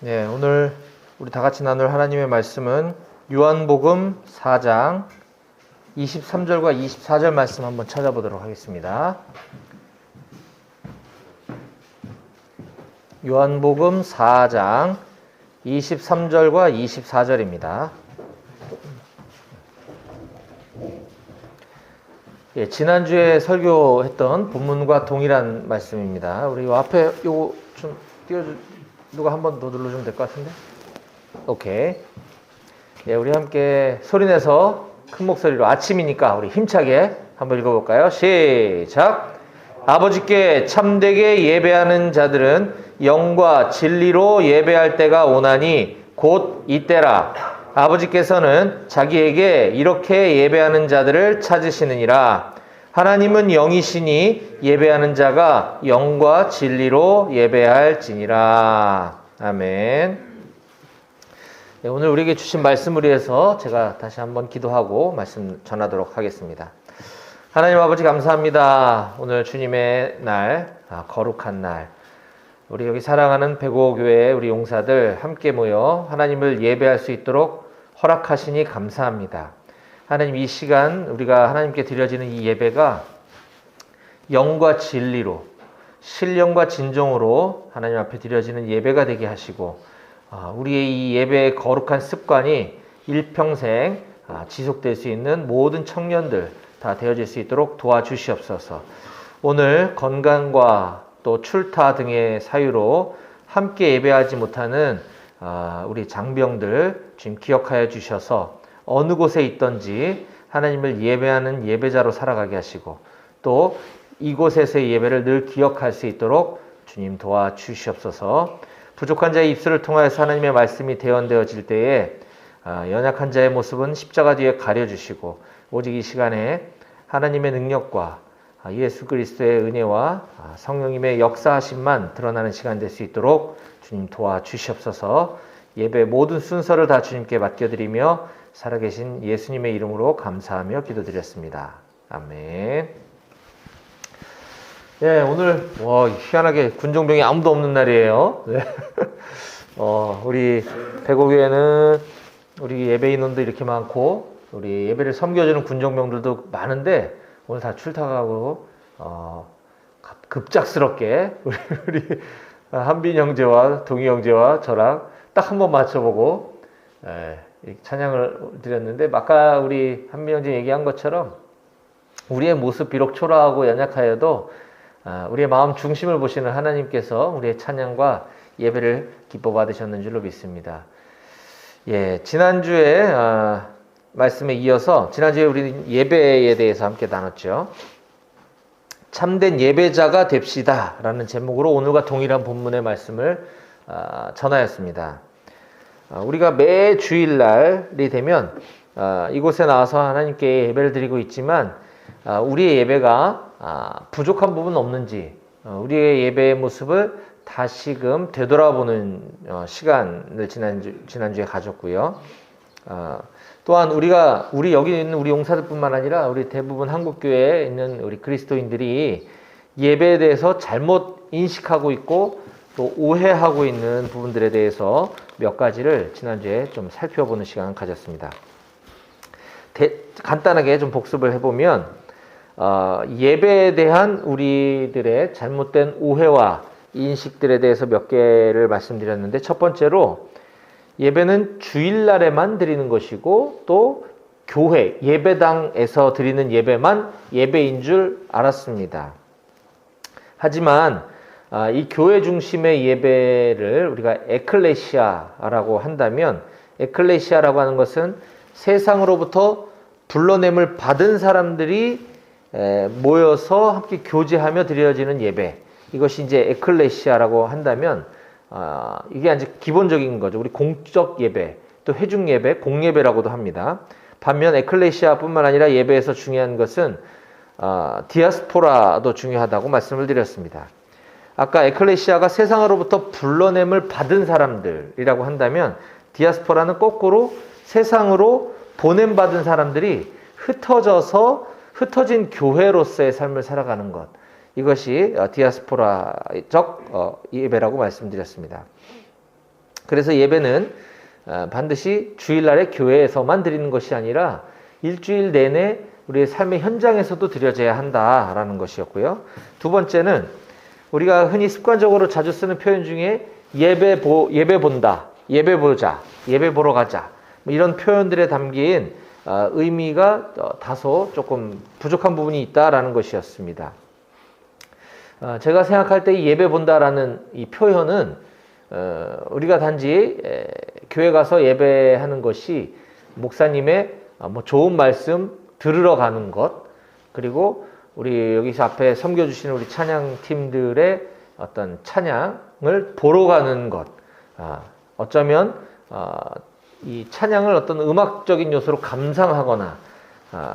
네, 오늘 우리 다 같이 나눌 하나님의 말씀은 요한복음 4장 23절과 24절 말씀 한번 찾아보도록 하겠습니다. 요한복음 4장 23절과 24절입니다. 예, 지난주에 설교했던 본문과 동일한 말씀입니다. 우리 요 앞에 요거 좀 누가 한 번 더 눌러주면 될 것 같은데? 오케이. 예, 우리 함께 소리내서 큰 목소리로 아침이니까 우리 힘차게 한번 읽어볼까요? 시작! 아버지께 참되게 예배하는 자들은 영과 진리로 예배할 때가 오나니 곧 이때라. 아버지께서는 자기에게 이렇게 예배하는 자들을 찾으시느니라. 하나님은 영이시니 예배하는 자가 영과 진리로 예배할지니라. 아멘. 네, 오늘 우리에게 주신 말씀을 위해서 제가 다시 한번 기도하고 말씀 전하도록 하겠습니다. 하나님 아버지 감사합니다. 오늘 주님의 날, 거룩한 날, 우리 여기 사랑하는 백오교회 우리 용사들 함께 모여 하나님을 예배할 수 있도록 허락하시니 감사합니다. 하나님, 이 시간 우리가 하나님께 드려지는 이 예배가 영과 진리로, 신령과 진정으로 하나님 앞에 드려지는 예배가 되게 하시고, 우리의 이 예배의 거룩한 습관이 일평생 지속될 수 있는 모든 청년들 다 되어질 수 있도록 도와주시옵소서. 오늘 건강과 또 출타 등의 사유로 함께 예배하지 못하는 우리 장병들 지금 기억하여 주셔서 어느 곳에 있든지 하나님을 예배하는 예배자로 살아가게 하시고, 또 이곳에서의 예배를 늘 기억할 수 있도록 주님 도와주시옵소서. 부족한 자의 입술을 통하여서 하나님의 말씀이 대언되어질 때에 연약한 자의 모습은 십자가 뒤에 가려주시고, 오직 이 시간에 하나님의 능력과 예수 그리스도의 은혜와 성령님의 역사하심만 드러나는 시간 될 수 있도록 주님 도와주시옵소서. 예배 모든 순서를 다 주님께 맡겨드리며 살아계신 예수님의 이름으로 감사하며 기도드렸습니다. 아멘. 예, 오늘 희한하게 군종병이 아무도 없는 날이에요. 네. 우리 백오교회는 우리 예배인원도 이렇게 많고 우리 예배를 섬겨주는 군종병들도 많은데 오늘 다 출타가고 급작스럽게 우리 한빈 형제와 동희 형제와 저랑 딱 한 번 맞춰보고 찬양을 드렸는데, 아까 우리 한빈 형제 얘기한 것처럼 우리의 모습 비록 초라하고 연약하여도 우리의 마음 중심을 보시는 하나님께서 우리의 찬양과 예배를 기뻐 받으셨는 줄로 믿습니다. 예, 지난주에 말씀에 이어서 지난주에 우리는 예배에 대해서 함께 나눴죠. 참된 예배자가 됩시다 라는 제목으로 오늘과 동일한 본문의 말씀을 전하였습니다. 우리가 매 주일날이 되면 이곳에 나와서 하나님께 예배를 드리고 있지만 우리의 예배가 부족한 부분 없는지, 우리의 예배의 모습을 다시금 되돌아보는 시간을 지난주에 가졌고요. 또한 우리 여기 있는 우리 용사들뿐만 아니라 우리 대부분 한국교회에 있는 우리 그리스도인들이 예배에 대해서 잘못 인식하고 있고 또 오해하고 있는 부분들에 대해서 몇 가지를 지난주에 좀 살펴보는 시간을 가졌습니다. 간단하게 좀 복습을 해보면 예배에 대한 우리들의 잘못된 오해와 인식들에 대해서 몇 개를 말씀드렸는데, 첫 번째로 예배는 주일날에만 드리는 것이고 또 교회, 예배당에서 드리는 예배만 예배인 줄 알았습니다. 하지만 이 교회 중심의 예배를 우리가 에클레시아라고 한다면, 에클레시아라고 하는 것은 세상으로부터 불러냄을 받은 사람들이 모여서 함께 교제하며 드려지는 예배, 이것이 이제 에클레시아라고 한다면 이게 이제 기본적인 거죠. 우리 공적 예배, 또 회중 예배, 공예배라고도 합니다. 반면 에클레시아뿐만 아니라 예배에서 중요한 것은 디아스포라도 중요하다고 말씀을 드렸습니다. 아까 에클레시아가 세상으로부터 불러냄을 받은 사람들이라고 한다면, 디아스포라는 거꾸로 세상으로 보냄받은 사람들이 흩어진 교회로서의 삶을 살아가는 것, 이것이 디아스포라적 예배라고 말씀드렸습니다. 그래서 예배는 반드시 주일날에 교회에서만 드리는 것이 아니라 일주일 내내 우리의 삶의 현장에서도 드려져야 한다라는 것이었고요. 두 번째는 우리가 흔히 습관적으로 자주 쓰는 표현 중에 예배 본다, 예배 보자, 예배 보러 가자, 이런 표현들에 담긴 의미가 다소 조금 부족한 부분이 있다라는 것이었습니다. 제가 생각할 때 이 예배 본다라는 이 표현은 우리가 단지 교회 가서 예배하는 것이 목사님의 뭐 좋은 말씀 들으러 가는 것, 그리고 우리 여기서 앞에 섬겨주시는 우리 찬양팀들의 어떤 찬양을 보러 가는 것, 어쩌면 이 찬양을 어떤 음악적인 요소로 감상하거나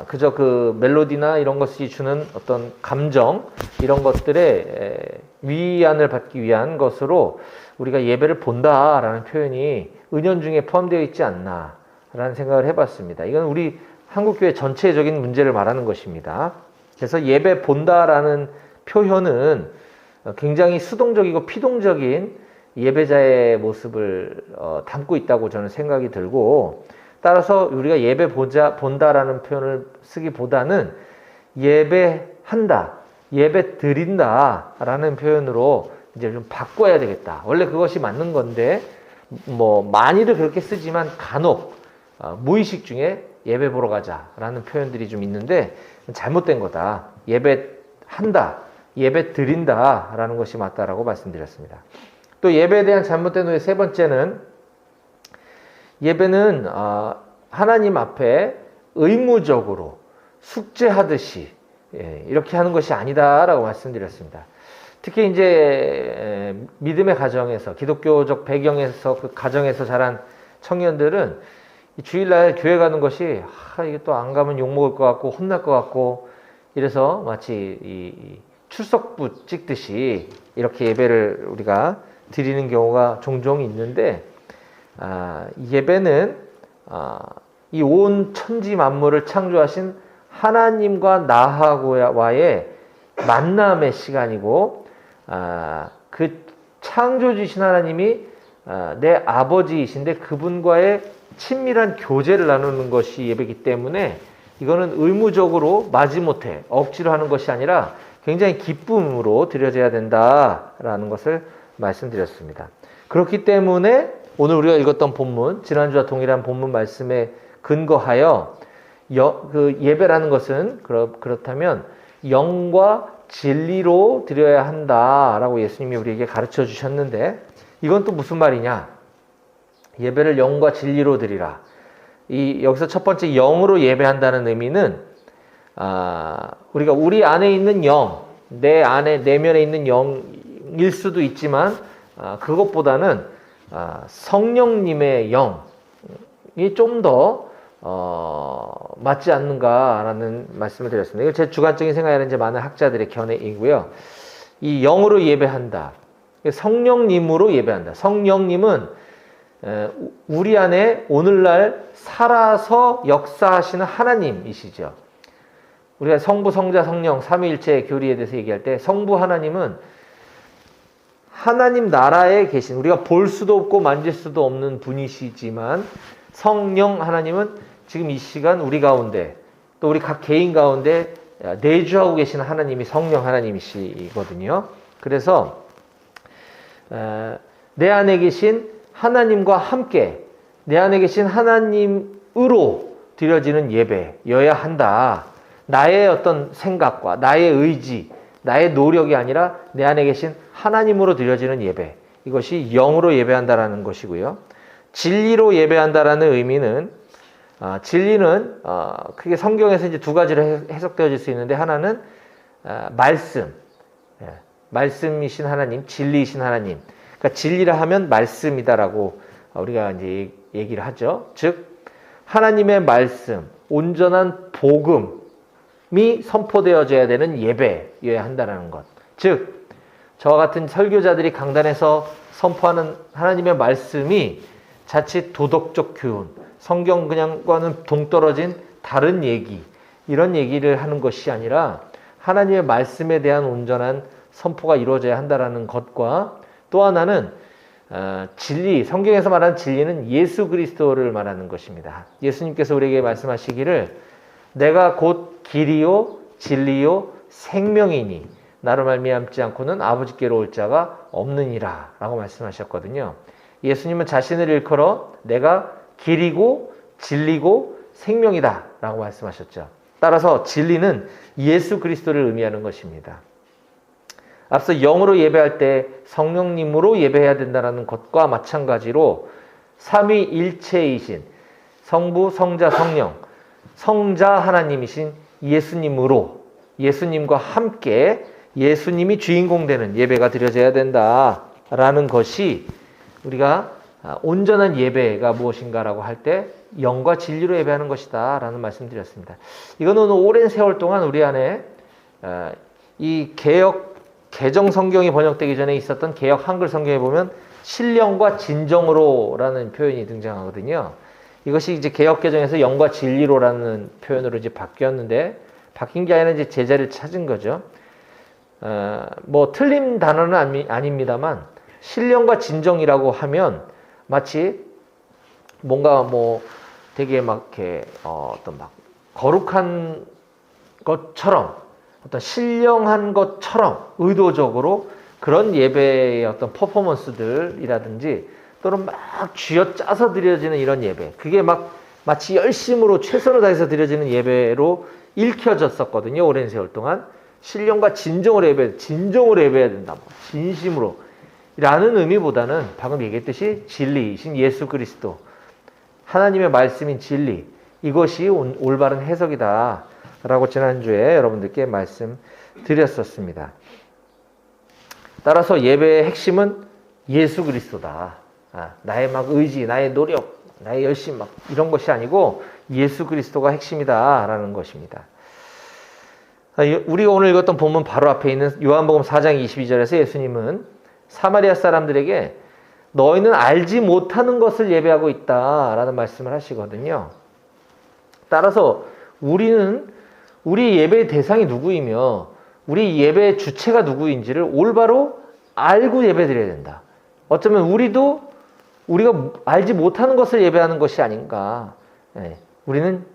그저 그 멜로디나 이런 것이 주는 어떤 감정, 이런 것들의 위안을 받기 위한 것으로 우리가 예배를 본다라는 표현이 은연중에 포함되어 있지 않나라는 생각을 해봤습니다. 이건 우리 한국교회 전체적인 문제를 말하는 것입니다. 그래서 예배 본다라는 표현은 굉장히 수동적이고 피동적인 예배자의 모습을 담고 있다고 저는 생각이 들고, 따라서 우리가 예배 본다라는 표현을 쓰기보다는 예배한다, 예배 드린다라는 표현으로 이제 좀 바꿔야 되겠다. 원래 그것이 맞는 건데 뭐 많이들 그렇게 쓰지만 간혹 무의식 중에 예배 보러 가자라는 표현들이 좀 있는데 잘못된 거다. 예배한다, 예배 드린다라는 것이 맞다라고 말씀드렸습니다. 또 예배에 대한 잘못된 오해 세 번째는, 예배는 하나님 앞에 의무적으로 숙제하듯이 이렇게 하는 것이 아니다라고 말씀드렸습니다. 특히 이제 믿음의 가정에서, 기독교적 배경에서, 그 가정에서 자란 청년들은 이 주일날 교회 가는 것이 이게 또 안 가면 욕 먹을 것 같고 혼날 것 같고, 이래서 마치 이 출석부 찍듯이 이렇게 예배를 우리가 드리는 경우가 종종 있는데, 예배는 이 온 천지 만물을 창조하신 하나님과 나하고와의 만남의 시간이고, 그 창조주신 하나님이 내 아버지이신데 그분과의 친밀한 교제를 나누는 것이 예배이기 때문에 이거는 의무적으로 마지못해 억지로 하는 것이 아니라 굉장히 기쁨으로 드려져야 된다라는 것을 말씀드렸습니다. 그렇기 때문에 오늘 우리가 읽었던 본문, 지난주와 동일한 본문 말씀에 근거하여 그 예배라는 것은 그렇다면 영과 진리로 드려야 한다라고 예수님이 우리에게 가르쳐 주셨는데, 이건 또 무슨 말이냐? 예배를 영과 진리로 드리라. 여기서 첫 번째 영으로 예배한다는 의미는 우리가 우리 안에 있는 영, 내 안에 내면에 있는 영일 수도 있지만 그것보다는 성령님의 영이 좀 더 맞지 않는가라는 말씀을 드렸습니다. 이거 제 주관적인 생각이 아니라 이제 많은 학자들의 견해이고요. 이 영으로 예배한다, 성령님으로 예배한다. 성령님은 우리 안에 오늘날 살아서 역사하시는 하나님이시죠. 우리가 성부, 성자, 성령 삼위일체의 교리에 대해서 얘기할 때 성부 하나님은 하나님 나라에 계신, 우리가 볼 수도 없고 만질 수도 없는 분이시지만, 성령 하나님은 지금 이 시간 우리 가운데, 또 우리 각 개인 가운데 내주하고 계신 하나님이 성령 하나님이시거든요. 그래서 내 안에 계신 하나님과 함께, 내 안에 계신 하나님으로 드려지는 예배여야 한다. 나의 어떤 생각과 나의 의지, 나의 노력이 아니라 내 안에 계신 하나님으로 드려지는 예배, 이것이 영으로 예배한다라는 것이고요. 진리로 예배한다라는 의미는, 진리는 크게 성경에서 이제 두 가지로 해석되어질 수 있는데, 하나는 말씀, 말씀이신 하나님, 진리이신 하나님. 그러니까 진리라 하면 말씀이다라고 우리가 이제 얘기를 하죠. 즉 하나님의 말씀, 온전한 복음이 선포되어져야 되는 예배여야 한다는 것. 즉 저와 같은 설교자들이 강단에서 선포하는 하나님의 말씀이 자칫 도덕적 교훈, 성경 그냥과는 동떨어진 다른 얘기, 이런 얘기를 하는 것이 아니라 하나님의 말씀에 대한 온전한 선포가 이루어져야 한다는 것과, 또 하나는 진리, 성경에서 말하는 진리는 예수 그리스도를 말하는 것입니다. 예수님께서 우리에게 말씀하시기를 내가 곧 길이요 진리요 생명이니 나로 말미암지 않고는 아버지께로 올 자가 없느니라 라고 말씀하셨거든요. 예수님은 자신을 일컬어 내가 길이고 진리고 생명이다 라고 말씀하셨죠. 따라서 진리는 예수 그리스도를 의미하는 것입니다. 앞서 영으로 예배할 때 성령님으로 예배해야 된다는 것과 마찬가지로 삼위일체이신 성부, 성자, 성령, 성자 하나님이신 예수님으로 예수님과 함께 예수님이 주인공 되는 예배가 드려져야 된다라는 것이 우리가 온전한 예배가 무엇인가라고 할 때 영과 진리로 예배하는 것이다 라는 말씀드렸습니다. 이거는 오랜 세월 동안 우리 안에 이 개정 성경이 번역되기 전에 있었던 개역 한글 성경에 보면 신령과 진정으로라는 표현이 등장하거든요. 이것이 이제 개역 개정에서 영과 진리로라는 표현으로 이제 바뀌었는데 바뀐 게 아니라 이제 제자리를 찾은 거죠. 뭐 틀린 단어는 아닙니다만 신령과 진정이라고 하면 마치 뭔가 뭐 되게 막 이렇게 어떤 막 거룩한 것처럼 어떤 신령한 것처럼 의도적으로 그런 예배의 어떤 퍼포먼스들이라든지 또는 막 쥐어짜서 드려지는 이런 예배, 그게 막 마치 열심으로 최선을 다해서 드려지는 예배로 읽혀졌었거든요. 오랜 세월 동안. 신령과 진정으로 예배해야 된다. 진심으로 라는 의미보다는 방금 얘기했듯이 진리이신 예수 그리스도, 하나님의 말씀인 진리, 이것이 올바른 해석이다 라고 지난주에 여러분들께 말씀드렸었습니다. 따라서 예배의 핵심은 예수 그리스도다. 나의 막 의지, 나의 노력, 나의 열심 막 이런 것이 아니고 예수 그리스도가 핵심이다 라는 것입니다. 우리가 오늘 읽었던 본문 바로 앞에 있는 요한복음 4장 22절에서 예수님은 사마리아 사람들에게 너희는 알지 못하는 것을 예배하고 있다라는 말씀을 하시거든요. 따라서 우리는 우리 예배의 대상이 누구이며 우리 예배의 주체가 누구인지를 올바로 알고 예배드려야 된다. 어쩌면 우리가 알지 못하는 것을 예배하는 것이 아닌가. 우리는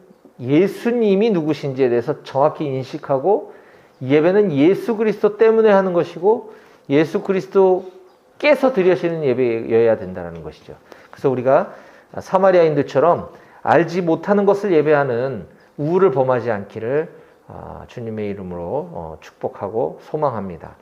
예수님이 누구신지에 대해서 정확히 인식하고 예배는 예수 그리스도 때문에 하는 것이고 예수 그리스도께서 드리시는 예배여야 된다는 것이죠. 그래서 우리가 사마리아인들처럼 알지 못하는 것을 예배하는 우를 범하지 않기를 주님의 이름으로 축복하고 소망합니다.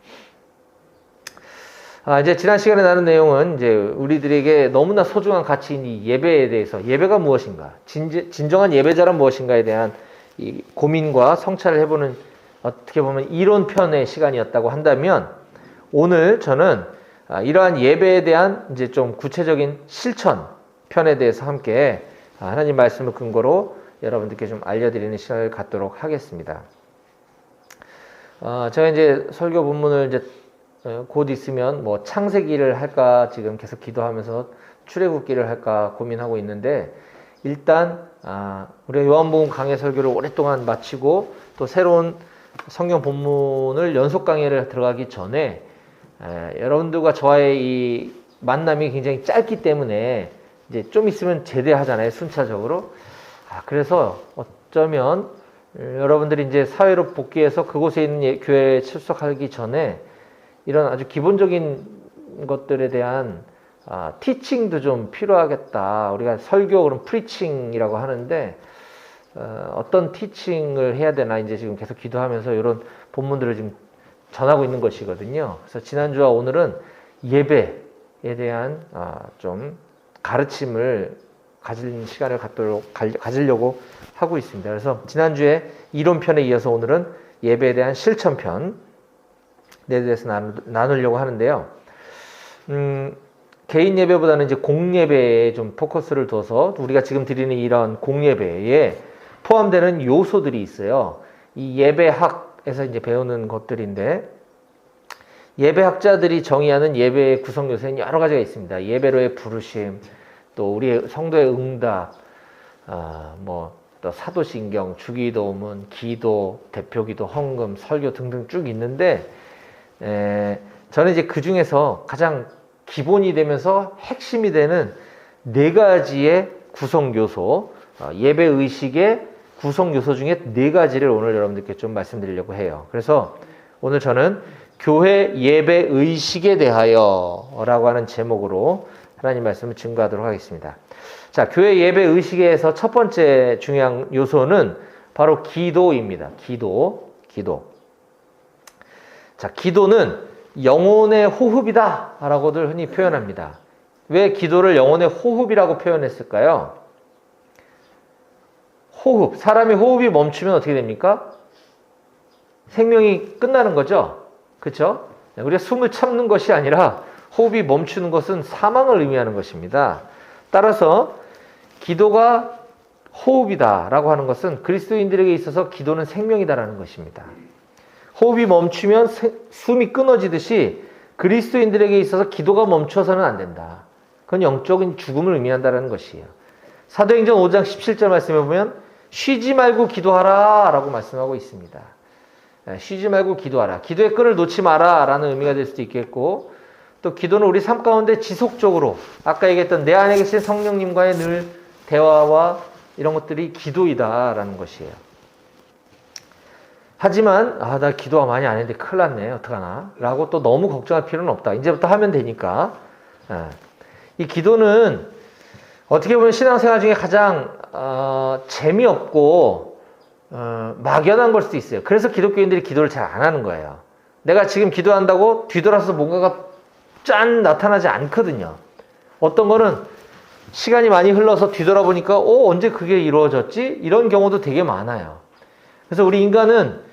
이제 지난 시간에 나눈 내용은 이제 우리들에게 너무나 소중한 가치인 이 예배에 대해서, 예배가 무엇인가, 진정한 예배자란 무엇인가에 대한 이 고민과 성찰을 해보는 어떻게 보면 이론편의 시간이었다고 한다면, 오늘 저는 이러한 예배에 대한 이제 좀 구체적인 실천 편에 대해서 함께 하나님 말씀을 근거로 여러분들께 좀 알려드리는 시간을 갖도록 하겠습니다. 제가 이제 설교 본문을 이제 곧 있으면 뭐 창세기를 할까 지금 계속 기도하면서 출애굽기를 할까 고민하고 있는데, 일단 우리가 요한복음 강해 설교를 오랫동안 마치고 또 새로운 성경 본문을 연속 강해를 들어가기 전에 여러분들과 저와의 이 만남이 굉장히 짧기 때문에 이제 좀 있으면 제대하잖아요, 순차적으로. 그래서 어쩌면 여러분들이 이제 사회로 복귀해서 그곳에 있는 교회에 출석하기 전에 이런 아주 기본적인 것들에 대한 티칭도 좀 필요하겠다. 우리가 설교 그럼 프리칭이라고 하는데 어떤 티칭을 해야 되나 이제 지금 계속 기도하면서 이런 본문들을 지금 전하고 있는 것이거든요. 그래서 지난주와 오늘은 예배에 대한 좀 가르침을 가질 시간을 가지려고 하고 있습니다. 그래서 지난주에 이론편에 이어서 오늘은 예배에 대한 실천편에 대해서 나누려고 하는데요. 개인 예배보다는 이제 공예배에 좀 포커스를 둬서 우리가 지금 드리는 이런 공예배에 포함되는 요소들이 있어요. 이 예배학에서 이제 배우는 것들인데, 예배학자들이 정의하는 예배의 구성 요소는 여러 가지가 있습니다. 예배로의 부르심, 또 우리의 성도의 응답, 또 사도신경, 주기도문, 기도, 대표기도, 헌금, 설교 등등 쭉 있는데, 저는 이제 그 중에서 가장 기본이 되면서 핵심이 되는 네 가지의 구성 요소, 예배 의식의 구성 요소 중에 네 가지를 오늘 여러분들께 좀 말씀드리려고 해요. 그래서 오늘 저는 교회 예배 의식에 대하여 라고 하는 제목으로 하나님 말씀을 증거하도록 하겠습니다. 자, 교회 예배 의식에서 첫 번째 중요한 요소는 바로 기도입니다. 기도. 자, 기도는 영혼의 호흡이다 라고들 흔히 표현합니다. 왜 기도를 영혼의 호흡이라고 표현했을까요? 호흡, 사람의 호흡이 멈추면 어떻게 됩니까? 생명이 끝나는 거죠. 그렇죠? 우리가 숨을 참는 것이 아니라 호흡이 멈추는 것은 사망을 의미하는 것입니다. 따라서 기도가 호흡이다 라고 하는 것은 그리스도인들에게 있어서 기도는 생명이다라는 것입니다. 호흡이 멈추면 숨이 끊어지듯이 그리스도인들에게 있어서 기도가 멈춰서는 안 된다. 그건 영적인 죽음을 의미한다는 것이에요. 사도행전 5장 17절 말씀에 보면 쉬지 말고 기도하라 라고 말씀하고 있습니다. 쉬지 말고 기도하라. 기도의 끈을 놓지 마라 라는 의미가 될 수도 있겠고, 또 기도는 우리 삶 가운데 지속적으로 아까 얘기했던 내 안에 계신 성령님과의 늘 대화와 이런 것들이 기도이다 라는 것이에요. 하지만 나 기도가 많이 안 했는데 큰일 났네 어떡하나 라고 또 너무 걱정할 필요는 없다. 이제부터 하면 되니까. 이 기도는 어떻게 보면 신앙생활 중에 가장 재미없고 막연한 걸 수도 있어요. 그래서 기독교인들이 기도를 잘 안 하는 거예요. 내가 지금 기도한다고 뒤돌아서 뭔가가 짠 나타나지 않거든요. 어떤 거는 시간이 많이 흘러서 뒤돌아보니까 언제 그게 이루어졌지? 이런 경우도 되게 많아요. 그래서 우리 인간은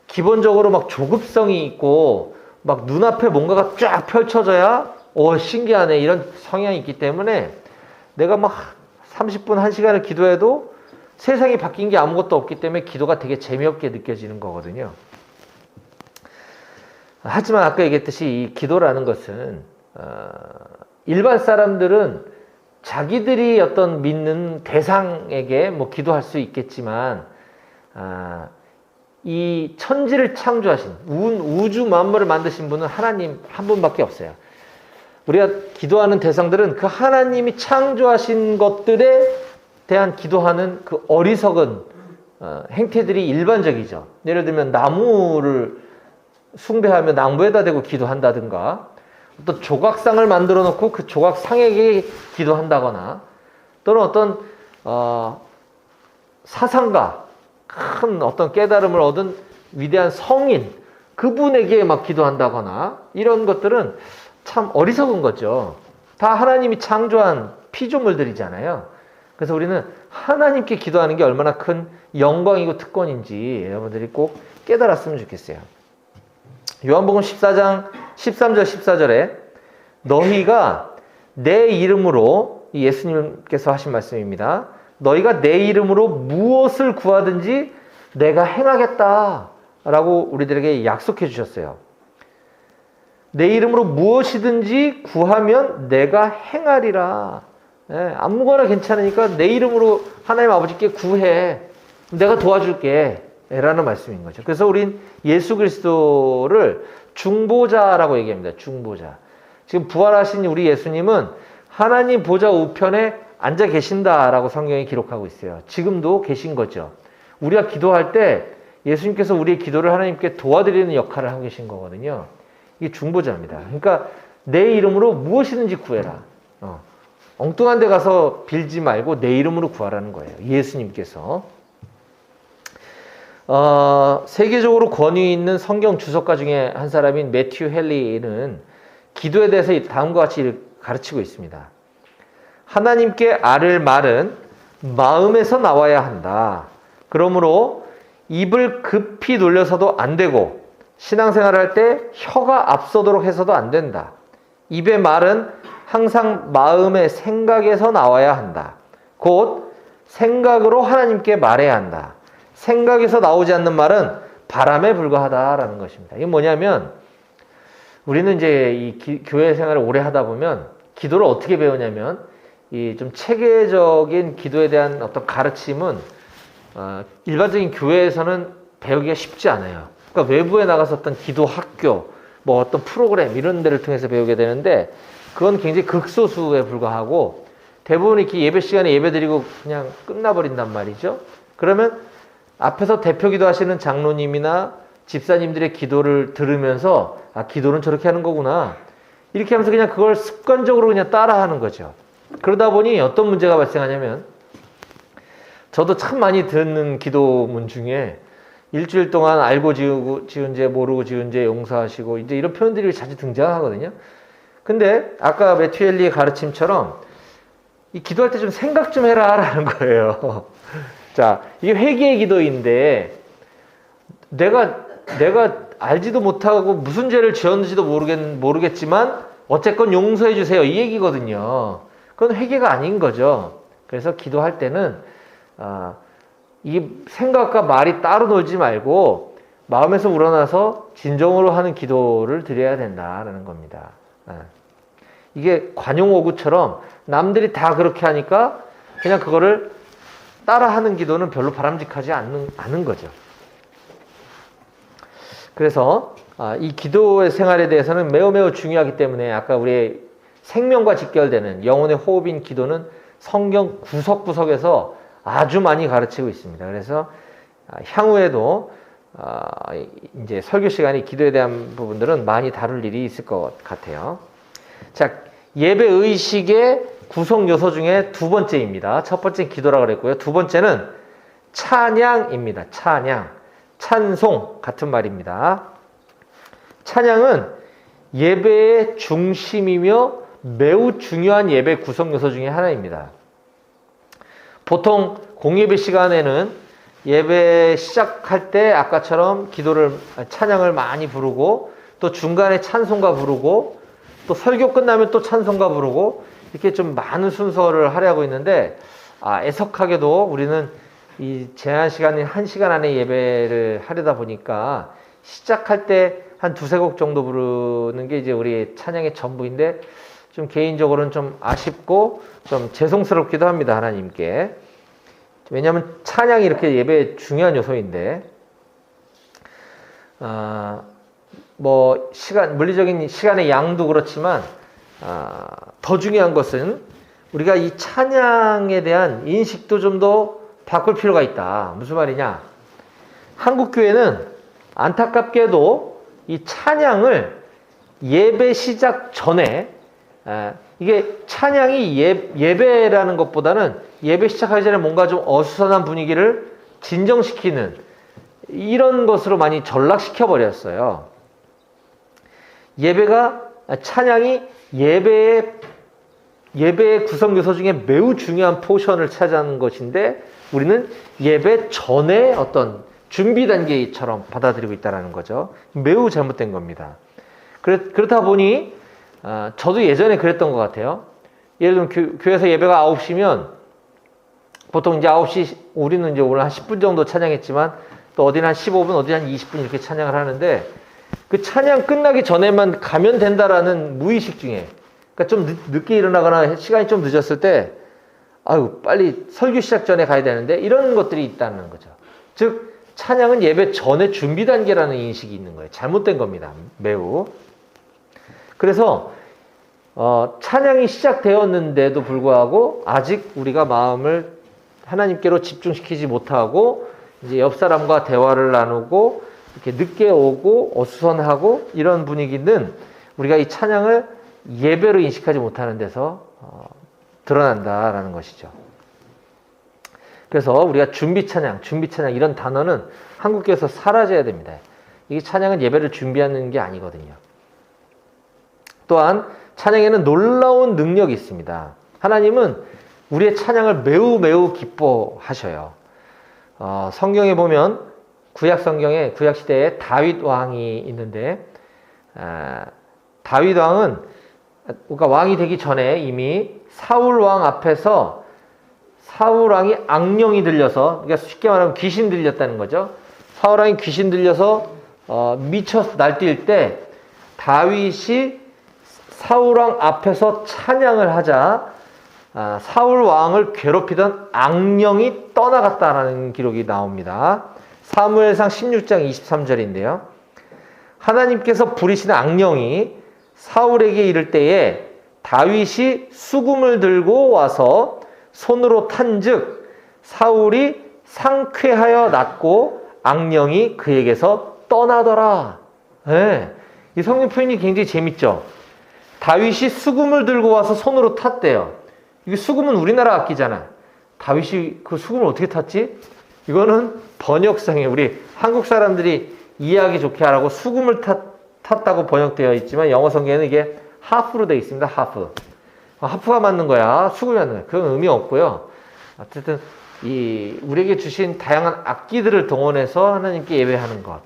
기본적으로 막 조급성이 있고 막 눈앞에 뭔가가 쫙 펼쳐져야 신기하네 이런 성향이 있기 때문에 내가 막 30분 1시간을 기도해도 세상이 바뀐 게 아무것도 없기 때문에 기도가 되게 재미없게 느껴지는 거거든요. 하지만 아까 얘기했듯이 이 기도라는 것은 일반 사람들은 자기들이 어떤 믿는 대상에게 뭐 기도할 수 있겠지만 이 천지를 창조하신 우주 만물을 만드신 분은 하나님 한 분밖에 없어요. 우리가 기도하는 대상들은 그 하나님이 창조하신 것들에 대한 기도하는 그 어리석은 행태들이 일반적이죠. 예를 들면 나무를 숭배하며 나무에다 대고 기도한다든가, 어떤 조각상을 만들어 놓고 그 조각상에게 기도한다거나, 또는 어떤 사상가, 큰 어떤 깨달음을 얻은 위대한 성인, 그분에게 막 기도한다거나, 이런 것들은 참 어리석은 거죠. 다 하나님이 창조한 피조물들이잖아요. 그래서 우리는 하나님께 기도하는 게 얼마나 큰 영광이고 특권인지 여러분들이 꼭 깨달았으면 좋겠어요. 요한복음 14장 13절 14절에 너희가 내 이름으로, 예수님께서 하신 말씀입니다. 너희가 내 이름으로 무엇을 구하든지 내가 행하겠다 라고 우리들에게 약속해 주셨어요. 내 이름으로 무엇이든지 구하면 내가 행하리라. 아무거나 괜찮으니까 내 이름으로 하나님 아버지께 구해. 내가 도와줄게. 라는 말씀인 거죠. 그래서 우린 예수 그리스도를 중보자라고 얘기합니다. 중보자. 지금 부활하신 우리 예수님은 하나님 보좌 우편에 앉아 계신다라고 성경이 기록하고 있어요. 지금도 계신 거죠. 우리가 기도할 때 예수님께서 우리의 기도를 하나님께 도와드리는 역할을 하고 계신 거거든요. 이게 중보자입니다. 그러니까 내 이름으로 무엇이든지 구해라. 엉뚱한 데 가서 빌지 말고 내 이름으로 구하라는 거예요. 예수님께서. 세계적으로 권위 있는 성경 주석가 중에 한 사람인 매튜 헨리는 기도에 대해서 다음과 같이 가르치고 있습니다. 하나님께 아를 말은 마음에서 나와야 한다. 그러므로 입을 급히 놀려서도 안 되고 신앙생활을 할 때 혀가 앞서도록 해서도 안 된다. 입의 말은 항상 마음의 생각에서 나와야 한다. 곧 생각으로 하나님께 말해야 한다. 생각에서 나오지 않는 말은 바람에 불과하다라는 것입니다. 이게 뭐냐면 우리는 이제 이 교회 생활을 오래 하다 보면 기도를 어떻게 배우냐면 이 좀 체계적인 기도에 대한 어떤 가르침은 일반적인 교회에서는 배우기가 쉽지 않아요. 그러니까 외부에 나가서 어떤 기도 학교, 뭐 어떤 프로그램 이런 데를 통해서 배우게 되는데 그건 굉장히 극소수에 불과하고 대부분 이렇게 예배 시간에 예배 드리고 그냥 끝나버린단 말이죠. 그러면 앞에서 대표 기도하시는 장로님이나 집사님들의 기도를 들으면서 아, 기도는 저렇게 하는 거구나. 이렇게 하면서 그냥 그걸 습관적으로 그냥 따라하는 거죠. 그러다 보니 어떤 문제가 발생하냐면 저도 참 많이 듣는 기도문 중에 일주일 동안 알고 지은 죄, 모르고 지은 죄 용서하시고 이제 이런 표현들이 자주 등장하거든요. 근데 아까 매튜엘리의 가르침처럼 이 기도할 때 좀 생각 좀 해라 라는 거예요. 자, 이게 회개의 기도인데 내가 알지도 못하고 무슨 죄를 지었는지도 모르겠지만 어쨌건 용서해 주세요 이 얘기거든요. 그건 회개가 아닌 거죠. 그래서 기도할 때는 이 생각과 말이 따로 놀지 말고 마음에서 우러나서 진정으로 하는 기도를 드려야 된다라는 겁니다. 이게 관용오구처럼 남들이 다 그렇게 하니까 그냥 그거를 따라하는 기도는 별로 바람직하지 않은 거죠. 그래서 이 기도의 생활에 대해서는 매우 중요하기 때문에 아까 우리의 생명과 직결되는 영혼의 호흡인 기도는 성경 구석구석에서 아주 많이 가르치고 있습니다. 그래서 향후에도 이제 설교 시간에 기도에 대한 부분들은 많이 다룰 일이 있을 것 같아요. 자, 예배 의식의 구성 요소 중에 두 번째입니다. 첫 번째는 기도라고 그랬고요. 두 번째는 찬양입니다. 찬송 같은 말입니다. 찬양은 예배의 중심이며 매우 중요한 예배 구성 요소 중에 하나입니다. 보통 공예배 시간에는 예배 시작할 때 아까처럼 찬양을 많이 부르고 또 중간에 찬송가 부르고 또 설교 끝나면 또 찬송가 부르고 이렇게 좀 많은 순서를 하려고 있는데 애석하게도 우리는 이 제한 시간인 1시간 안에 예배를 하려다 보니까 시작할 때 한 두세 곡 정도 부르는 게 이제 우리 찬양의 전부인데 좀 개인적으로는 좀 아쉽고 좀 죄송스럽기도 합니다. 하나님께. 왜냐하면 찬양이 이렇게 예배의 중요한 요소인데 물리적인 시간의 양도 그렇지만 더 중요한 것은 우리가 이 찬양에 대한 인식도 좀 더 바꿀 필요가 있다. 무슨 말이냐? 한국 교회는 안타깝게도 이 찬양을 예배 시작 전에 이게 찬양이 예배라는 것보다는 예배 시작하기 전에 뭔가 좀 어수선한 분위기를 진정시키는 이런 것으로 많이 전락시켜 버렸어요. 찬양이 예배의 구성 요소 중에 매우 중요한 포션을 차지하는 것인데 우리는 예배 전에 어떤 준비 단계처럼 받아들이고 있다는 거죠. 매우 잘못된 겁니다. 그렇다 보니 저도 예전에 그랬던 것 같아요. 예를 들면 교회에서 예배가 9시면 보통 이제 9시 우리는 이제 오늘 한 10분 정도 찬양했지만 또 어디는 한 15분 어디는 한 20분 이렇게 찬양을 하는데 그 찬양 끝나기 전에만 가면 된다라는 무의식 중에 그러니까 좀 늦게 일어나거나 시간이 좀 늦었을 때 빨리 설교 시작 전에 가야 되는데 이런 것들이 있다는 거죠. 즉 찬양은 예배 전에 준비 단계라는 인식이 있는 거예요. 잘못된 겁니다. 매우. 그래서 찬양이 시작되었는데도 불구하고 아직 우리가 마음을 하나님께로 집중시키지 못하고 이제 옆 사람과 대화를 나누고 이렇게 늦게 오고 어수선하고 이런 분위기는 우리가 이 찬양을 예배로 인식하지 못하는 데서 드러난다라는 것이죠. 그래서 우리가 준비 찬양 이런 단어는 한국교회에서 사라져야 됩니다. 이게 찬양은 예배를 준비하는 게 아니거든요. 또한 찬양에는 놀라운 능력이 있습니다. 하나님은 우리의 찬양을 매우 기뻐하셔요. 성경에 보면 구약 시대에 다윗 왕이 있는데 다윗 왕은 그러니까 왕이 되기 전에 이미 사울 왕 앞에서 사울 왕이 악령이 들려서 그러니까 쉽게 말하면 귀신 들렸다는 거죠. 사울 왕이 귀신 들려서 미쳐 날뛸 때 다윗이 사울 왕 앞에서 찬양을 하자 사울 왕을 괴롭히던 악령이 떠나갔다라는 기록이 나옵니다. 사무엘상 16장 23절인데요. 하나님께서 부리시는 악령이 사울에게 이를 때에 다윗이 수금을 들고 와서 손으로 탄즉 사울이 상쾌하여 낫고 악령이 그에게서 떠나더라. 네. 이 성경 표현이 굉장히 재밌죠. 다윗이 수금을 들고 와서 손으로 탔대요. 이게 수금은 우리나라 악기잖아. 다윗이 그 수금을 어떻게 탔지? 이거는 번역상에 우리 한국 사람들이 이해하기 좋게 하라고 수금을 탔다고 번역되어 있지만 영어 성경에는 이게 하프로 되어 있습니다. 하프. 하프가 맞는 거야. 수금이 맞는 거야. 그건 의미 없고요. 어쨌든 우리에게 주신 다양한 악기들을 동원해서 하나님께 예배하는 것.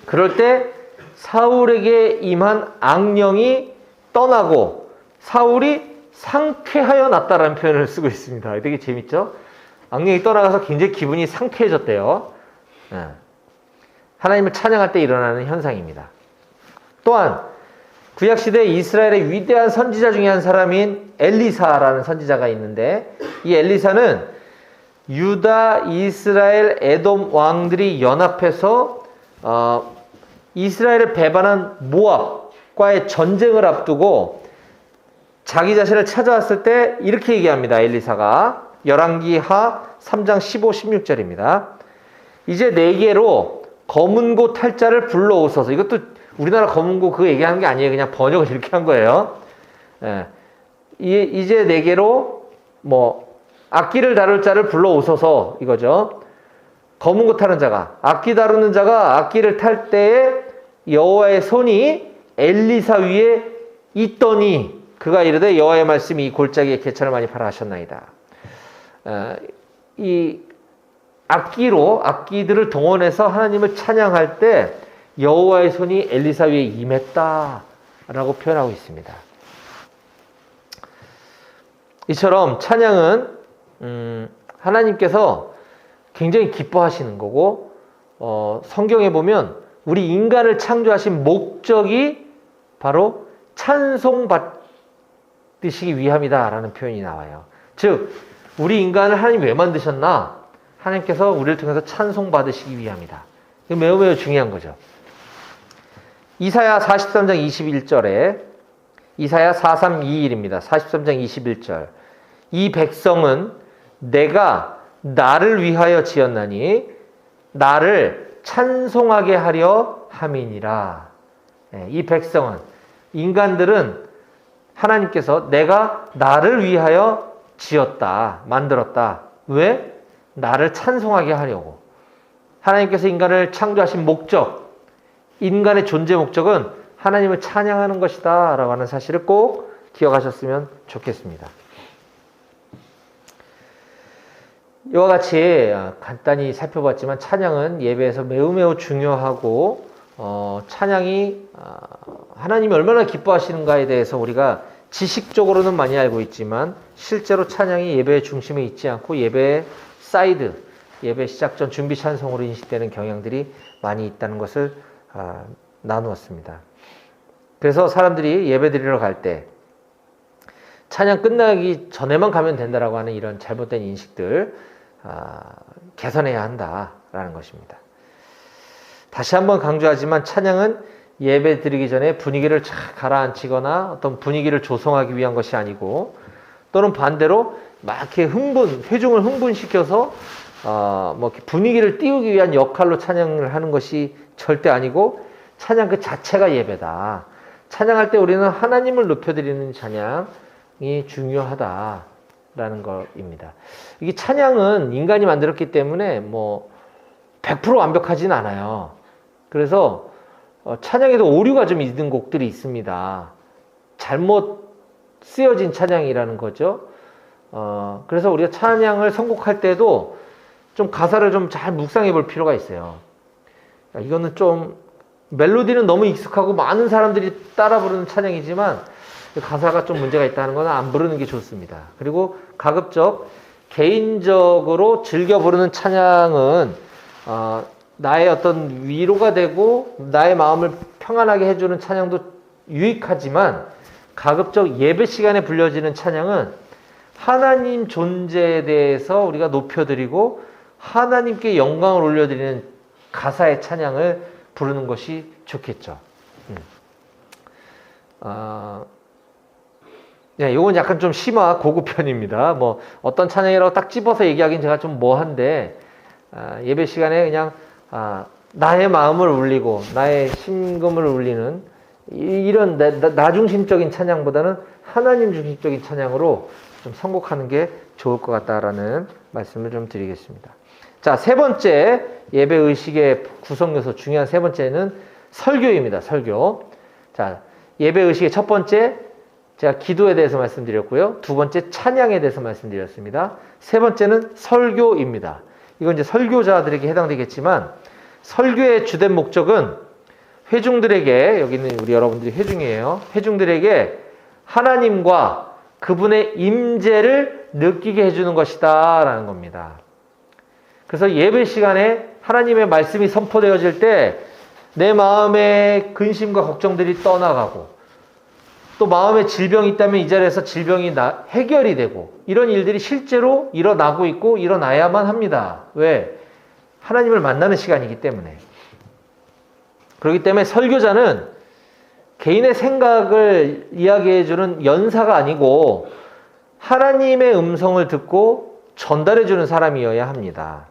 그럴 때 사울에게 임한 악령이 떠나고 사울이 상쾌하여 낫다라는 표현을 쓰고 있습니다. 되게 재밌죠? 악령이 떠나가서 굉장히 기분이 상쾌해졌대요. 하나님을 찬양할 때 일어나는 현상입니다. 또한 구약시대 이스라엘의 위대한 선지자 중에 한 사람인 엘리사라는 선지자가 있는데 이 엘리사는 유다, 이스라엘, 에돔 왕들이 연합해서 이스라엘을 배반한 모압과의 전쟁을 앞두고 자기 자신을 찾아왔을 때 이렇게 얘기합니다. 엘리사가 열왕기하 3장 15, 16절입니다. 이제 내게로 검은고 탈자를 불러오소서. 이것도 우리나라 검은고 그거 얘기하는 게 아니에요. 그냥 번역을 이렇게 한 거예요. 이제 내게로 악기를 다룰 자를 불러오소서 이거죠. 검은고 타는 자가, 악기 다루는 자가 악기를 탈 때에 여호와의 손이 엘리사 위에 있더니 그가 이르되 여호와의 말씀이 이 골짜기에 개천을 많이 파라 하셨나이다. 이 악기들을 동원해서 하나님을 찬양할 때 여호와의 손이 엘리사 위에 임했다라고 표현하고 있습니다. 이처럼 찬양은 하나님께서 굉장히 기뻐하시는 거고 성경에 보면 우리 인간을 창조하신 목적이 바로 찬송받으시기 위함이다라는 표현이 나와요. 즉 우리 인간을 하나님 왜 만드셨나? 하나님께서 우리를 통해서 찬송받으시기 위함이다. 이거 매우 매우 중요한 거죠. 이사야 43장 21절에 이사야 4321입니다. 43장 21절. 이 백성은 내가 나를 위하여 지었나니 나를 찬송하게 하려 함이니라. 이 백성은 인간들은 하나님께서 내가 나를 위하여 지었다. 만들었다. 왜? 나를 찬송하게 하려고. 하나님께서 인간을 창조하신 목적, 인간의 존재 목적은 하나님을 찬양하는 것이다 라고 하는 사실을 꼭 기억하셨으면 좋겠습니다. 이와 같이 간단히 살펴봤지만 찬양은 예배에서 매우 매우 중요하고 찬양이 하나님이 얼마나 기뻐하시는가에 대해서 우리가 지식적으로는 많이 알고 있지만 실제로 찬양이 예배의 중심에 있지 않고 예배의 사이드, 예배 시작 전 준비 찬송으로 인식되는 경향들이 많이 있다는 것을 나누었습니다. 그래서 사람들이 예배 드리러 갈 때 찬양 끝나기 전에만 가면 된다라고 하는 이런 잘못된 인식들 개선해야 한다라는 것입니다. 다시 한번 강조하지만 찬양은 예배 드리기 전에 분위기를 쫙 가라앉히거나 어떤 분위기를 조성하기 위한 것이 아니고 또는 반대로 막 이렇게 회중을 흥분시켜서 분위기를 띄우기 위한 역할로 찬양을 하는 것이 절대 아니고 찬양 그 자체가 예배다. 찬양할 때 우리는 하나님을 높여드리는 찬양이 중요하다라는 것입니다. 이게 찬양은 인간이 만들었기 때문에 100% 완벽하진 않아요. 그래서 찬양에도 오류가 좀 있는 곡들이 있습니다. 잘못 쓰여진 찬양이라는 거죠. 그래서 우리가 찬양을 선곡할 때도 좀 가사를 좀 잘 묵상해 볼 필요가 있어요. 이거는 좀 멜로디는 너무 익숙하고 많은 사람들이 따라 부르는 찬양이지만 가사가 좀 문제가 있다는 건 안 부르는 게 좋습니다. 그리고 가급적 개인적으로 즐겨 부르는 찬양은 나의 어떤 위로가 되고 나의 마음을 평안하게 해주는 찬양도 유익하지만 가급적 예배 시간에 불려지는 찬양은 하나님 존재에 대해서 우리가 높여드리고 하나님께 영광을 올려드리는 가사의 찬양을 부르는 것이 좋겠죠. 네, 이건 약간 좀 심화 고급 편입니다. 뭐 어떤 찬양이라고 딱 집어서 얘기하기는 제가 좀 뭐한데 예배 시간에 그냥 나의 마음을 울리고 나의 심금을 울리는 이런 나 중심적인 찬양보다는 하나님 중심적인 찬양으로 좀 선곡하는 게 좋을 것 같다라는 말씀을 좀 드리겠습니다. 자, 세 번째 예배 의식의 구성 요소 중요한 세 번째는 설교입니다. 설교. 자, 예배 의식의 첫 번째 제가 기도에 대해서 말씀드렸고요. 두 번째 찬양에 대해서 말씀드렸습니다. 세 번째는 설교입니다. 이건 이제 설교자들에게 해당되겠지만 설교의 주된 목적은 회중들에게, 여기는 우리 여러분들이 회중이에요. 회중들에게 하나님과 그분의 임재를 느끼게 해주는 것이다 라는 겁니다. 그래서 예배 시간에 하나님의 말씀이 선포되어질 때 내 마음의 근심과 걱정들이 떠나가고 또 마음에 질병이 있다면 이 자리에서 질병이 해결이 되고 이런 일들이 실제로 일어나고 있고 일어나야만 합니다. 왜? 하나님을 만나는 시간이기 때문에. 그렇기 때문에 설교자는 개인의 생각을 이야기해주는 연사가 아니고 하나님의 음성을 듣고 전달해주는 사람이어야 합니다.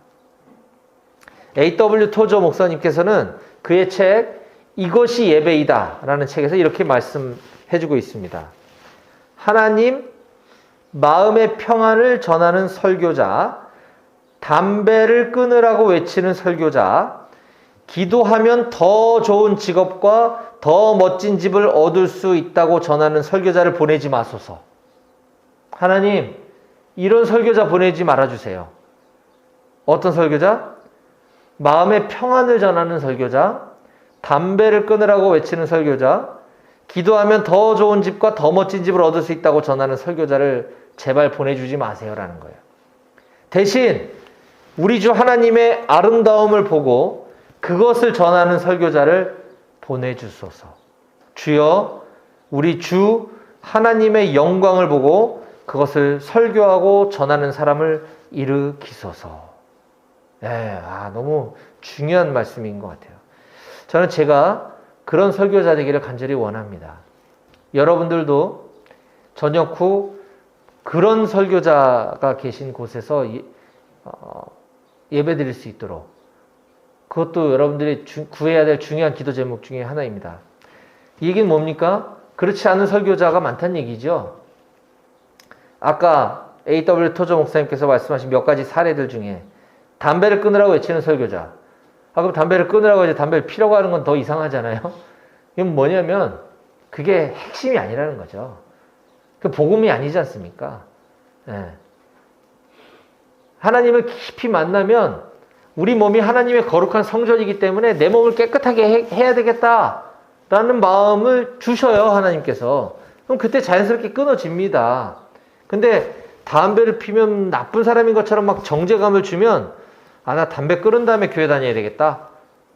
A.W. 토저 목사님께서는 그의 책 이것이 예배이다 라는 책에서 이렇게 말씀해주고 있습니다. 하나님 마음의 평안을 전하는 설교자, 담배를 끊으라고 외치는 설교자, 기도하면 더 좋은 직업과 더 멋진 집을 얻을 수 있다고 전하는 설교자를 보내지 마소서. 하나님, 이런 설교자 보내지 말아주세요. 어떤 설교자? 마음의 평안을 전하는 설교자, 담배를 끊으라고 외치는 설교자, 기도하면 더 좋은 집과 더 멋진 집을 얻을 수 있다고 전하는 설교자를 제발 보내주지 마세요라는 거예요. 대신 우리 주 하나님의 아름다움을 보고 그것을 전하는 설교자를 보내주소서. 주여, 우리 주 하나님의 영광을 보고 그것을 설교하고 전하는 사람을 일으키소서. 너무 중요한 말씀인 것 같아요. 저는 제가 그런 설교자 되기를 간절히 원합니다. 여러분들도 저녁 후 그런 설교자가 계신 곳에서 예배 드릴 수 있도록, 그것도 여러분들이 구해야 될 중요한 기도 제목 중에 하나입니다. 이 얘기는 뭡니까? 그렇지 않은 설교자가 많다는 얘기죠. 아까 A.W. 토저 목사님께서 말씀하신 몇 가지 사례들 중에 담배를 끊으라고 외치는 설교자. 그럼 담배를 끊으라고 이제 담배를 피라고 하는 건 더 이상하잖아요. 이건 뭐냐면 그게 핵심이 아니라는 거죠. 그 복음이 아니지 않습니까? 하나님을 깊이 만나면 우리 몸이 하나님의 거룩한 성전이기 때문에 내 몸을 깨끗하게 해야 되겠다라는 마음을 주셔요, 하나님께서. 그럼 그때 자연스럽게 끊어집니다. 근데 담배를 피면 나쁜 사람인 것처럼 막 정죄감을 주면 나 담배 끊은 다음에 교회 다녀야 되겠다.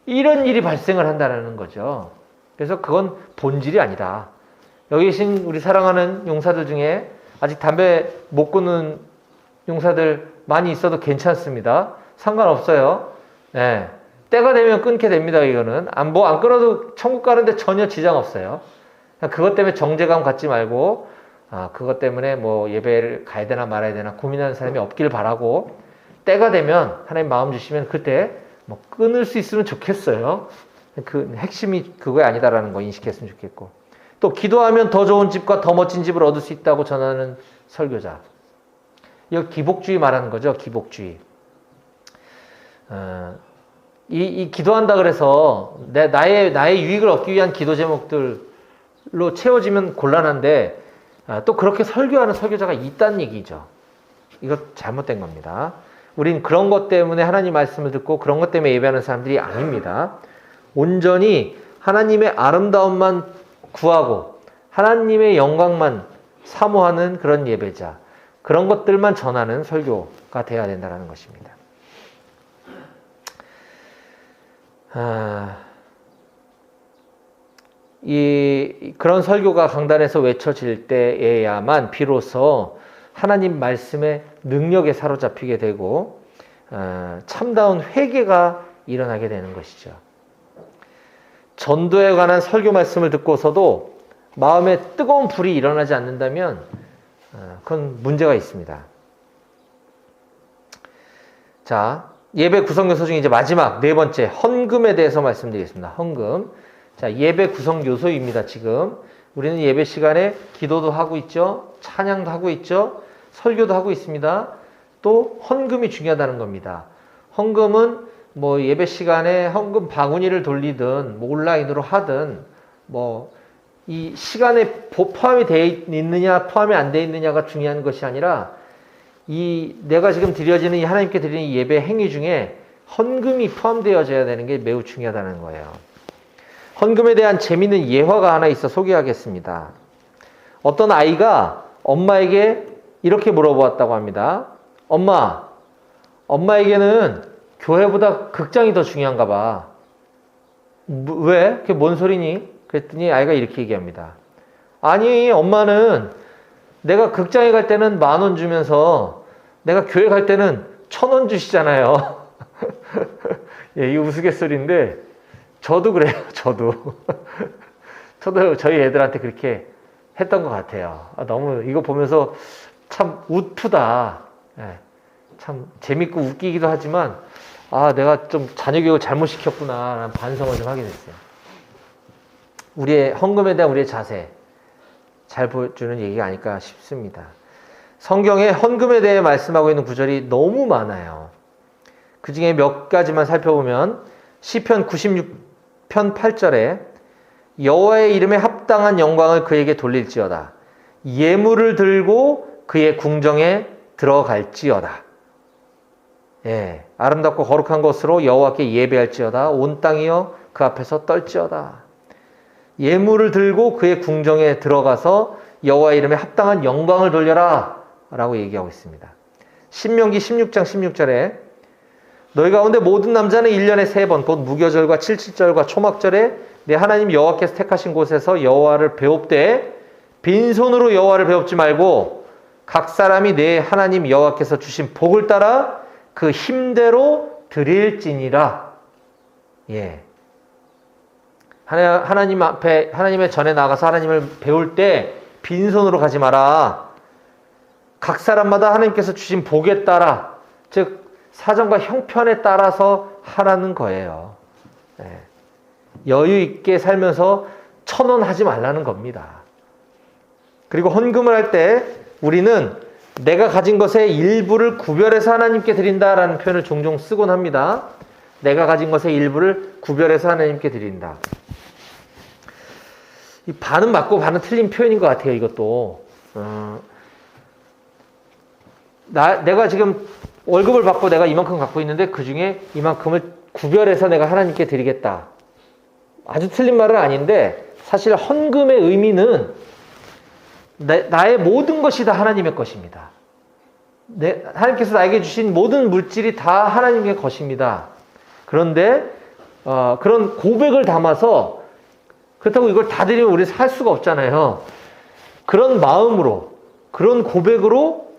이런 일이 발생을 한다는 거죠. 그래서 그건 본질이 아니다. 여기 계신 우리 사랑하는 용사들 중에 아직 담배 못 끊는 용사들 많이 있어도 괜찮습니다. 상관없어요. 때가 되면 끊게 됩니다. 이거는 안 끊어도 천국 가는데 전혀 지장 없어요. 그것 때문에 정죄감 갖지 말고 그것 때문에 뭐 예배를 가야 되나 말아야 되나 고민하는 사람이 없길 바라고, 때가 되면 하나님 마음 주시면 그때 뭐 끊을 수 있으면 좋겠어요. 그 핵심이 그거 아니다라는 거 인식했으면 좋겠고, 또 기도하면 더 좋은 집과 더 멋진 집을 얻을 수 있다고 전하는 설교자. 이거 기복주의 말하는 거죠. 기복주의. 이 기도한다 그래서 나의 유익을 얻기 위한 기도 제목들로 채워지면 곤란한데 또 그렇게 설교하는 설교자가 있다는 얘기죠. 이거 잘못된 겁니다. 우린 그런 것 때문에 하나님 말씀을 듣고 그런 것 때문에 예배하는 사람들이 아닙니다. 온전히 하나님의 아름다움만 구하고 하나님의 영광만 사모하는 그런 예배자, 그런 것들만 전하는 설교가 되어야 된다는 것입니다. 그런 설교가 강단에서 외쳐질 때에야만 비로소 하나님 말씀의 능력에 사로잡히게 되고 참다운 회개가 일어나게 되는 것이죠. 전도에 관한 설교 말씀을 듣고서도 마음에 뜨거운 불이 일어나지 않는다면 그건 문제가 있습니다. 자, 예배 구성 요소 중에 이제 마지막 네 번째 헌금에 대해서 말씀드리겠습니다. 헌금. 자, 예배 구성 요소입니다. 지금 우리는 예배 시간에 기도도 하고 있죠. 찬양도 하고 있죠. 설교도 하고 있습니다. 또 헌금이 중요하다는 겁니다. 헌금은 뭐 예배 시간에 헌금 바구니를 돌리든 뭐 온라인으로 하든 뭐 이 시간에 포함이 되어 있느냐 포함이 안 되어 있느냐가 중요한 것이 아니라 이 내가 지금 드려지는 이 하나님께 드리는 이 예배 행위 중에 헌금이 포함되어져야 되는 게 매우 중요하다는 거예요. 헌금에 대한 재미있는 예화가 하나 있어 소개하겠습니다. 어떤 아이가 엄마에게 이렇게 물어보았다고 합니다. 엄마에게는 교회보다 극장이 더 중요한가 봐. 왜? 그게 뭔 소리니? 그랬더니 아이가 이렇게 얘기합니다. 아니, 엄마는 내가 극장에 갈 때는 10,000원 주면서 내가 교회 갈 때는 1,000원 주시잖아요. 예, 이 우스갯소리인데 저도 그래요. 저도 저희 애들한테 그렇게 했던 것 같아요. 너무 이거 보면서 참 우프다. 예, 참 재밌고 웃기기도 하지만 내가 좀 자녀 교육을 잘못 시켰구나 라는 반성을 좀 하게 됐어요. 우리의 헌금에 대한 우리의 자세 잘 보여주는 얘기가 아닐까 싶습니다. 성경에 헌금에 대해 말씀하고 있는 구절이 너무 많아요. 그 중에 몇 가지만 살펴보면 시편 96편 8절에 여호와의 이름에 합당한 영광을 그에게 돌릴지어다. 예물을 들고 그의 궁정에 들어갈지어다. 예, 아름답고 거룩한 것으로 여호와께 예배할지어다. 온 땅이여 그 앞에서 떨지어다. 예물을 들고 그의 궁정에 들어가서 여호와의 이름에 합당한 영광을 돌려라 라고 얘기하고 있습니다. 신명기 16장 16절에 너희 가운데 모든 남자는 1년에 3번 곧 무교절과 칠칠절과 초막절에 내 하나님 여호와께서 택하신 곳에서 여호와를 배웁되 빈손으로 여호와를 배웁지 말고 각 사람이 내 하나님 여호와께서 주신 복을 따라 그 힘대로 드릴지니라. 예. 하나님 앞에, 하나님의 전에 나가서 하나님을 배울 때 빈손으로 가지 마라. 각 사람마다 하나님께서 주신 복에 따라, 즉 사정과 형편에 따라서 하라는 거예요. 네. 여유 있게 살면서 1,000원 하지 말라는 겁니다. 그리고 헌금을 할 때 우리는 내가 가진 것의 일부를 구별해서 하나님께 드린다라는 표현을 종종 쓰곤 합니다. 내가 가진 것의 일부를 구별해서 하나님께 드린다. 이 반은 맞고 반은 틀린 표현인 것 같아요. 이것도 내가 지금 월급을 받고 내가 이만큼 갖고 있는데 그 중에 이만큼을 구별해서 내가 하나님께 드리겠다. 아주 틀린 말은 아닌데 사실 헌금의 의미는 나의 모든 것이 다 하나님의 것입니다. 하나님께서 나에게 주신 모든 물질이 다 하나님의 것입니다. 그런데 그런 고백을 담아서 그렇다고 이걸 다 드리면 우리 살 수가 없잖아요. 그런 마음으로, 그런 고백으로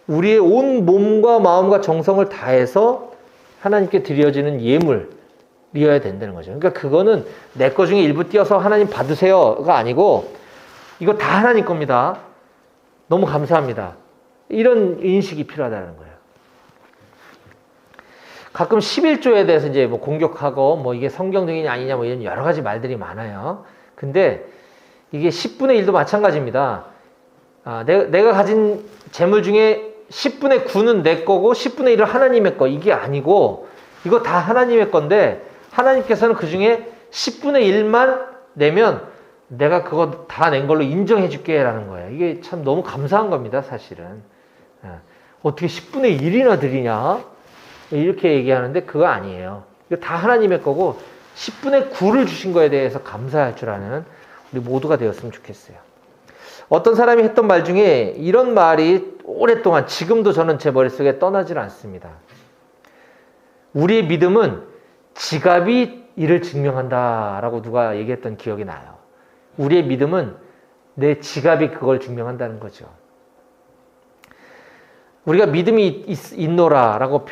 우리의 온 몸과 마음과 정성을 다해서 하나님께 드려지는 예물이어야 된다는 거죠. 그러니까 그거는 내 거 중에 일부 띄어서 하나님 받으세요가 아니고 이거 다 하나님 겁니다. 너무 감사합니다. 이런 인식이 필요하다는 거예요. 가끔 11조에 대해서 이제 뭐 공격하고 뭐 이게 성경적이냐 아니냐 뭐 이런 여러 가지 말들이 많아요. 근데 이게 10분의 1도 마찬가지입니다. 내가 가진 재물 중에 10분의 9는 내 거고 10분의 1은 하나님의 거. 이게 아니고 이거 다 하나님의 건데 하나님께서는 그 중에 10분의 1만 내면 내가 그거 다 낸 걸로 인정해 줄게 라는 거예요. 이게 참 너무 감사한 겁니다. 사실은. 어떻게 10분의 1이나 드리냐? 이렇게 얘기하는데 그거 아니에요. 이거 다 하나님의 거고 10분의 9를 주신 거에 대해서 감사할 줄 아는 우리 모두가 되었으면 좋겠어요. 어떤 사람이 했던 말 중에 이런 말이 오랫동안 지금도 저는 제 머릿속에 떠나질 않습니다. 우리의 믿음은 지갑이 이를 증명한다라고 누가 얘기했던 기억이 나요. 우리의 믿음은 내 지갑이 그걸 증명한다는 거죠. 우리가 믿음이 있노라라고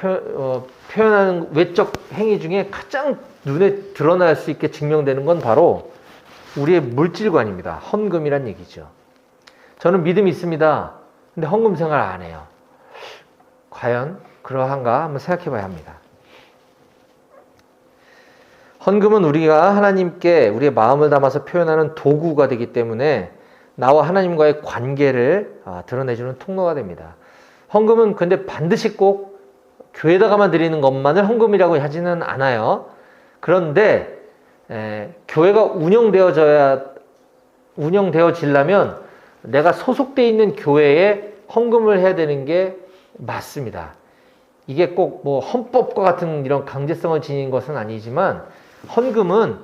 표현하는 외적 행위 중에 가장 눈에 드러날 수 있게 증명되는 건 바로 우리의 물질관입니다. 헌금이란 얘기죠. 저는 믿음이 있습니다. 근데 헌금 생활 안 해요. 과연 그러한가 한번 생각해 봐야 합니다. 헌금은 우리가 하나님께 우리의 마음을 담아서 표현하는 도구가 되기 때문에 나와 하나님과의 관계를 드러내주는 통로가 됩니다. 헌금은 근데 반드시 꼭 교회에다가만 드리는 것만을 헌금이라고 하지는 않아요. 그런데 교회가 운영되어지려면 내가 소속되어 있는 교회에 헌금을 해야 되는 게 맞습니다. 이게 꼭 뭐 헌법과 같은 이런 강제성을 지닌 것은 아니지만 헌금은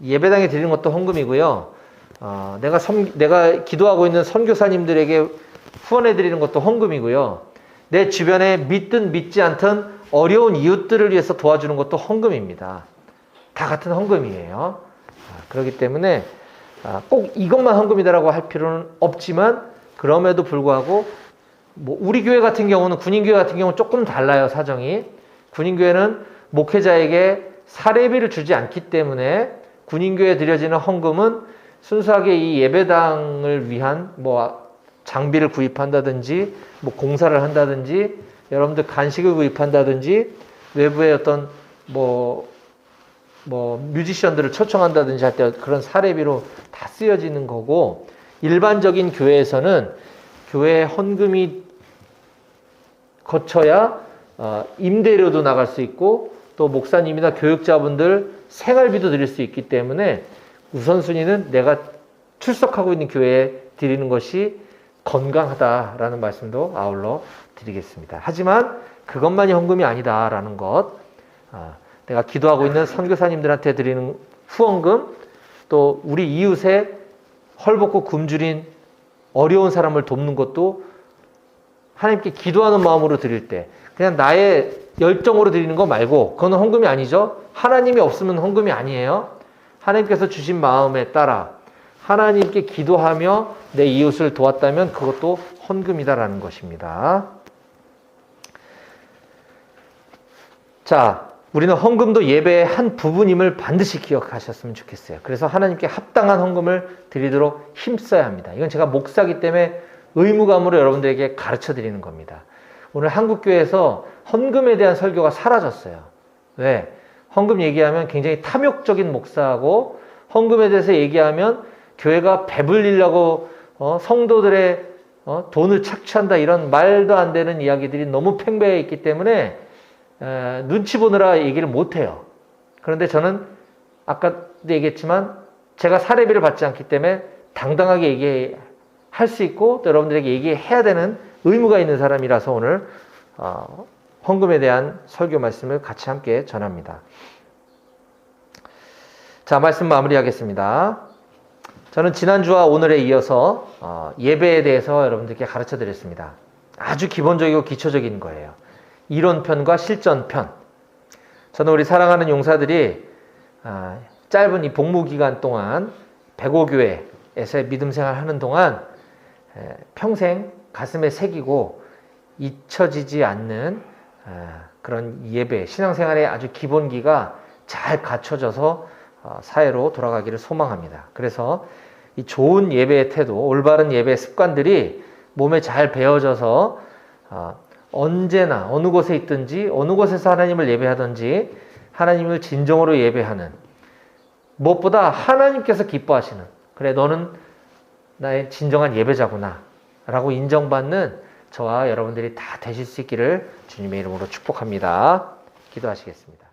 예배당에 드리는 것도 헌금이고요. 내가 기도하고 있는 선교사님들에게 후원해 드리는 것도 헌금이고요. 내 주변에 믿든 믿지 않든 어려운 이웃들을 위해서 도와주는 것도 헌금입니다. 다 같은 헌금이에요. 그렇기 때문에 꼭 이것만 헌금이다라고 할 필요는 없지만 그럼에도 불구하고 뭐 우리 교회 같은 경우는 군인교회 같은 경우는 조금 달라요. 사정이. 군인교회는 목회자에게 사례비를 주지 않기 때문에 군인교회에 드려지는 헌금은 순수하게 이 예배당을 위한 뭐 장비를 구입한다든지 뭐 공사를 한다든지 여러분들 간식을 구입한다든지 외부의 어떤 뭐 뮤지션들을 초청한다든지 할 때 그런 사례비로 다 쓰여지는 거고, 일반적인 교회에서는 교회 헌금이 거쳐야 임대료도 나갈 수 있고 또 목사님이나 교육자분들 생활비도 드릴 수 있기 때문에 우선순위는 내가 출석하고 있는 교회에 드리는 것이 건강하다라는 말씀도 아울러 드리겠습니다. 하지만 그것만이 헌금이 아니다라는 것, 내가 기도하고 있는 선교사님들한테 드리는 후원금, 또 우리 이웃에 헐벗고 굶주린 어려운 사람을 돕는 것도 하나님께 기도하는 마음으로 드릴 때 그냥 나의 열정으로 드리는 거 말고 그건 헌금이 아니죠. 하나님이 없으면 헌금이 아니에요. 하나님께서 주신 마음에 따라 하나님께 기도하며 내 이웃을 도왔다면 그것도 헌금이다라는 것입니다. 자, 우리는 헌금도 예배의 한 부분임을 반드시 기억하셨으면 좋겠어요. 그래서 하나님께 합당한 헌금을 드리도록 힘써야 합니다. 이건 제가 목사이기 때문에 의무감으로 여러분들에게 가르쳐 드리는 겁니다. 오늘 한국교회에서 헌금에 대한 설교가 사라졌어요. 왜? 헌금 얘기하면 굉장히 탐욕적인 목사하고 헌금에 대해서 얘기하면 교회가 배불리려고 성도들의 돈을 착취한다 이런 말도 안 되는 이야기들이 너무 팽배해 있기 때문에 눈치 보느라 얘기를 못해요. 그런데 저는 아까도 얘기했지만 제가 사례비를 받지 않기 때문에 당당하게 얘기할 수 있고 또 여러분들에게 얘기해야 되는 의무가 있는 사람이라서 오늘 헌금에 대한 설교 말씀을 같이 함께 전합니다. 자, 말씀 마무리하겠습니다. 저는 지난주와 오늘에 이어서 예배에 대해서 여러분들께 가르쳐 드렸습니다. 아주 기본적이고 기초적인 거예요. 이론편과 실전편. 저는 우리 사랑하는 용사들이 짧은 이 복무 기간 동안 백오교회에서의 믿음 생활하는 동안 평생 가슴에 새기고 잊혀지지 않는 그런 예배, 신앙생활의 아주 기본기가 잘 갖춰져서 사회로 돌아가기를 소망합니다. 그래서 이 좋은 예배의 태도, 올바른 예배의 습관들이 몸에 잘 배어져서 언제나 어느 곳에 있든지 어느 곳에서 하나님을 예배하든지 하나님을 진정으로 예배하는, 무엇보다 하나님께서 기뻐하시는, 그래 너는 나의 진정한 예배자구나 라고 인정받는 저와 여러분들이 다 되실 수 있기를 주님의 이름으로 축복합니다. 기도하시겠습니다.